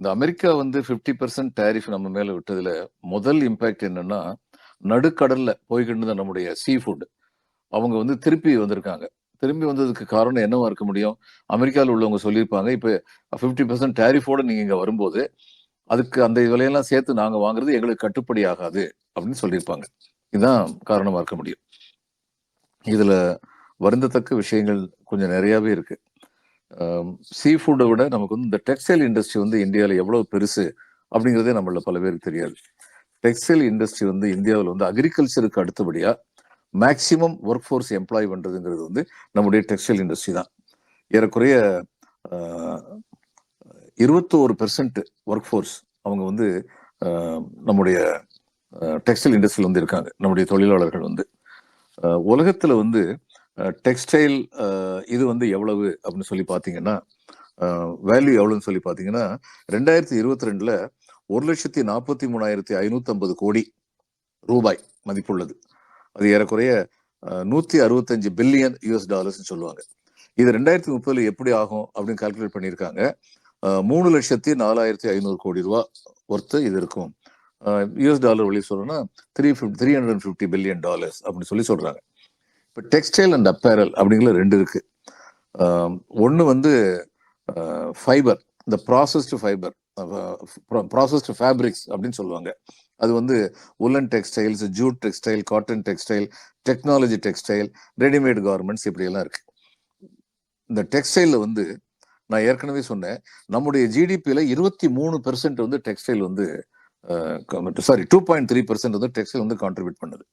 இந்த அமெரிக்கா வந்து 50% டேரிஃப் நம்ம மேல விட்டதுல முதல் இம்பாக்ட் என்னன்னா, நடுக்கடல்ல போய்க்கிட்டு இருந்த நம்முடைய சீ ஃபுட் அவங்க வந்து திருப்பி வந்திருக்காங்க. திரும்பி வந்ததுக்கு காரணம் என்னவா இருக்க முடியும்? அமெரிக்கால உள்ளவங்க சொல்லியிருப்பாங்க, இப்ப 50% டேரிஃபோட நீங்க இங்க வரும்போது, அதுக்கு அந்த விலையெல்லாம் சேர்த்து நாங்க வாங்குறது எங்களுக்கு கட்டுப்படி ஆகாது அப்படின்னு சொல்லியிருப்பாங்க. இதுதான் காரணமா இருக்க முடியும். இதுல வருந்தத்தக்க விஷயங்கள் கொஞ்சம் நெறையாவே இருக்கு. சீ ஃபுட்ட விட நமக்கு வந்து இந்த டெக்ஸ்டைல் இண்டஸ்ட்ரி வந்து இந்தியால எவ்வளவு பெருசு அப்படிங்கிறதே நம்மள பல பேருக்கு தெரியாது. டெக்ஸ்டைல் இண்டஸ்ட்ரி வந்து இந்தியாவுல வந்து அக்ரிகல்ச்சருக்கு அடுத்தபடியா மேக்ஸிமம் ஒர்க் ஃபோர்ஸ் எம்ப்ளாய் பண்றதுங்கிறது வந்து நம்முடைய டெக்ஸ்டைல் இண்டஸ்ட்ரி தான். ஏறக்குறைய அ 21% ஒர்க் ஃபோர்ஸ் அவங்க வந்து அ நம்முடைய டெக்ஸ்டைல் இண்டஸ்ட்ரியில வந்து இருக்காங்க. நம்முடைய தொழிலாளர்கள் வந்து. உலகத்துல வந்து டெக்ஸ்டைல் இது வந்து எவ்வளவு அப்படின்னு சொல்லி பார்த்தீங்கன்னா, வேல்யூ எவ்வளவுன்னு சொல்லி பார்த்தீங்கன்னா, 2022ல ₹1,43,550 கோடி மதிப்புள்ளது. அது ஏறக்குறைய 165 பில்லியன் யுஎஸ் டாலர்ஸ் சொல்லுவாங்க. இது 2030ல எப்படி ஆகும் அப்படின்னு கால்குலேட் பண்ணியிருக்காங்க. 3,04,500 கோடி ரூபாய் ஒர்த்து இது இருக்கும். யுஎஸ் டாலர் வழி சொல்லணும்னா 350 பில்லியன் டாலர்ஸ் அப்படின்னு சொல்லி சொல்றாங்க. இப்போ டெக்ஸ்டைல் அண்ட் அப்பேரல் அப்படிங்கிற ரெண்டு இருக்கு. ஒன்று வந்து ஃபைபர், இந்த ப்ராசஸ்டு ஃபைபர், ப்ராசஸ்டு ஃபேப்ரிக்ஸ் அப்படின்னு சொல்லுவாங்க. அது வந்து woollen textiles, jute textile, cotton textile, technology textile, readymade garments இப்படியெல்லாம் இருக்கு. இந்த டெக்ஸ்டைலில் வந்து நான் ஏற்கனவே சொன்னேன், நம்முடைய ஜிடிபியில் 23% வந்து டெக்ஸ்டைல் வந்து 2.3% வந்து டெக்ஸ்டைல் வந்து கான்ட்ரிபியூட் பண்ணுது.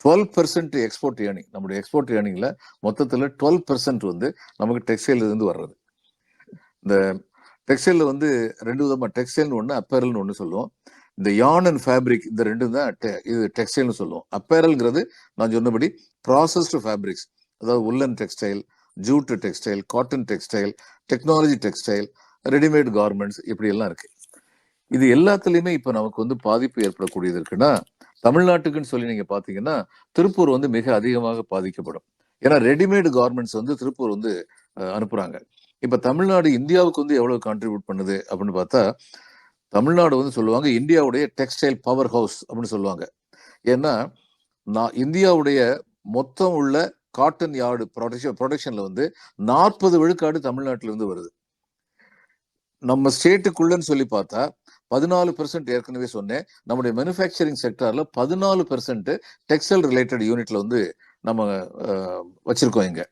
12% எக்ஸ்போர்ட் ஏர்னிங், நம்முடைய எக்ஸ்போர்ட் ஏர்னிங்ல மொத்தத்தில் 12% வந்து நமக்கு டெக்ஸ்டைல் இருந்து வர்றது. இந்த டெக்ஸ்டைல்ல வந்து ரெண்டு விதமா, டெக்ஸ்டைல்னு ஒன்று, அப்பேரல்னு ஒன்று சொல்லுவோம். இந்த யார்ன் அண்ட் ஃபேப்ரிக் இந்த ரெண்டும் தான் இது டெக்ஸ்டைல்னு சொல்லுவோம். அப்பேரல்ங்கிறது நான் சொன்னபடி ப்ராசஸ்டு ஃபேப்ரிக்ஸ், அதாவது woollen textile, jute textile, cotton textile, technology textile, readymade garments இப்படி எல்லாம் இருக்கு. இது எல்லாத்துலயுமே இப்ப நமக்கு வந்து பாதிப்பு ஏற்படக்கூடியது இருக்குன்னா, தமிழ்நாட்டுக்குன்னு சொல்லி நீங்க பாத்தீங்கன்னா, திருப்பூர் வந்து மிக அதிகமாக பாதிக்கப்படும். ஏன்னா ரெடிமேட் கார்மெண்ட்ஸ் வந்து திருப்பூர் வந்து அனுப்புறாங்க. இப்ப தமிழ்நாடு இந்தியாவுக்கு வந்து எவ்வளவு கான்ட்ரிபியூட் பண்ணுது அப்படின்னு பார்த்தா, தமிழ்நாடு வந்து சொல்லுவாங்க இந்தியாவுடைய டெக்ஸ்டைல் பவர் ஹவுஸ் அப்படின்னு சொல்லுவாங்க. ஏன்னா இந்தியாவுடைய மொத்தம் உள்ள காட்டன் யார்டு ப்ரொடக்ஷன்ல வந்து 40 விழுக்காடு தமிழ்நாட்டில இருந்து வருது. நம்ம ஸ்டேட்டுக்குள்ளன்னு சொல்லி பார்த்தா 14% ஏற்கனவே சொன்னேன். நம்முடைய மேனுஃபேக்சரிங் செக்டார்ல 14% டெக்ஸ்டைல் ரிலேட்டட் யூனிட்ல வந்து நம்ம வச்சிருக்கோம் இங்க.